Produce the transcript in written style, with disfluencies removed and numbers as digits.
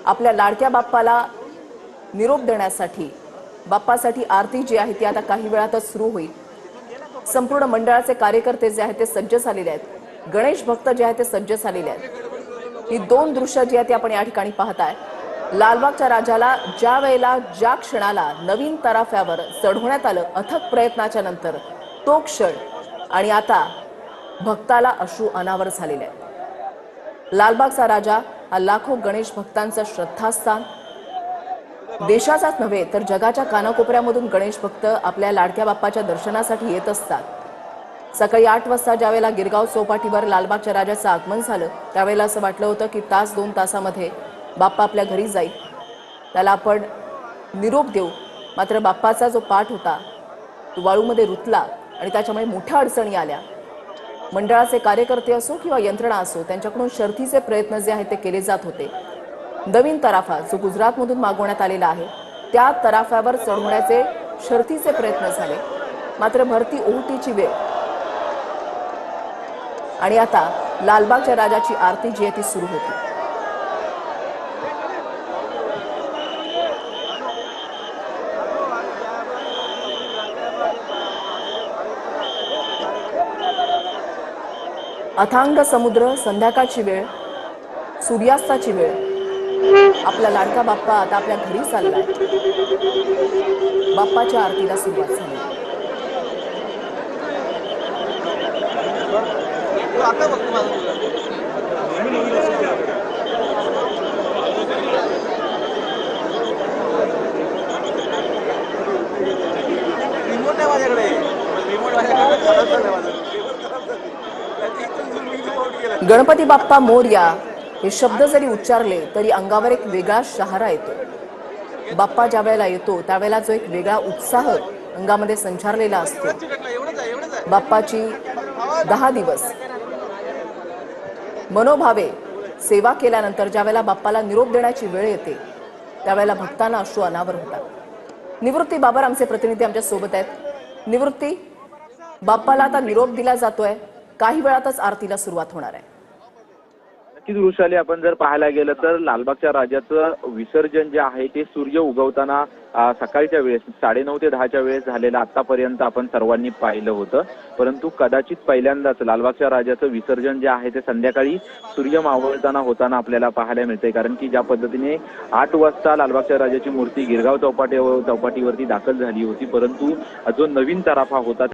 आपल्या लाडक्या बाप्पाला निरोप देण्यासाठी बाप्पासाठी आरती जी आहे ती आता काही वेळातच सुरू होईल। संपूर्ण मंडळाचे कार्यकर्ते जे आहेत ते सज्ज झालेले आहेत, गणेश भक्त जे आहेत ते सज्ज झालेले आहेत। ही दोन दृश्य जी आहेत ती आपण या ठिकाणी पाहताय। लालबागच्या राजाला ज्या वेळेला ज्या क्षणाला नवीन तराफ्यावर चढवण्यात आलं अथक प्रयत्नाच्या नंतर तो क्षण, आणि आता भक्ताला अश्रू अनावर झालेले आहेत। लालबागचा राजा हा लाखो गणेश भक्तांचं श्रद्धास्थान, देशाचाच नव्हे तर जगाच्या कानाकोपऱ्यामधून गणेश भक्त आपल्या लाडक्या बाप्पाच्या दर्शनासाठी येत असतात। सकाळी 8 वाजता ज्यावेळेला गिरगाव चौपाटीवर लालबागच्या राजाचं आगमन झालं त्यावेळेला असं वाटलं होतं की तास 2 तासामध्ये बाप्पा आपल्या घरी जाईल, त्याला आपण निरोप देऊ। मात्र बाप्पाचा जो पाठ होता तो वाळूमध्ये रुतला आणि त्याच्यामुळे मोठ्या अडचणी आल्या। मंडळाचे कार्यकर्ते असो किंवा यंत्रणा असो त्यांच्याकडून शर्थीचे प्रयत्न जे आहेत ते केले जात होते। नवीन तराफा जो गुजरातमधून मागवण्यात आलेला आहे त्या तराफ्यावर चढवण्याचे शर्थीचे प्रयत्न झाले, मात्र भरती ओहोटीची वेळ आणि आता लालबागच्या राजाची आरती जी आहे ती सुरू होती। अथांग समुद्र, संध्याकाळची वेळ, सूर्यास्ताची वेळ, आपला लाडका बाप्पा आता आपल्या घरी चाललाय। बाप्पाच्या आरतीला सुरुवात झाली। रिमोट आहे माझ्याकडे, रिमोट माझ्याकडे खराब झालं माझं। गणपती बाप्पा मोरया हे शब्द जरी उच्चारले तरी अंगावर एक वेगळा शहारा येतो। बाप्पा ज्या वेळेला येतो त्यावेळेला जो एक वेगळा उत्साह अंगामध्ये संचारलेला असतो। बाप्पाची 10 दिवस मनोभावे सेवा केल्यानंतर ज्यावेळेला बाप्पाला निरोप देण्याची वेळ येते त्यावेळेला भक्तांना अश्रू अनावर होतात। निवृत्ती बाबर आमचे प्रतिनिधी आमच्या सोबत आहेत। निवृत्ती, बाप्पाला आता निरोप दिला जातोय, काही वेळातच आरतीला सुरुवात होणार आहे। नक्कीच वृषाली, आपण जर पाहायला गेलं तर लालबागच्या राजाचं विसर्जन जे आहे ते सूर्य उगवताना सकाळच्या वेळेस 9:30 ते 10च्या वेळेस झालेलं आतापर्यंत आपण सर्वांनी पाहिलं होतं। परंतु कदाचित पहिल्यांदाच लालबागच्या राजाचं विसर्जन जे आहे ते संध्याकाळी सूर्य मावळताना होताना आपल्याला पाहायला मिळतंय। कारण की ज्या पद्धतीने 8 वाजता लालबागच्या राजाची मूर्ती गिरगाव चौपाटीवरती दाखल झाली होती, परंतु जो नवीन तराफा होता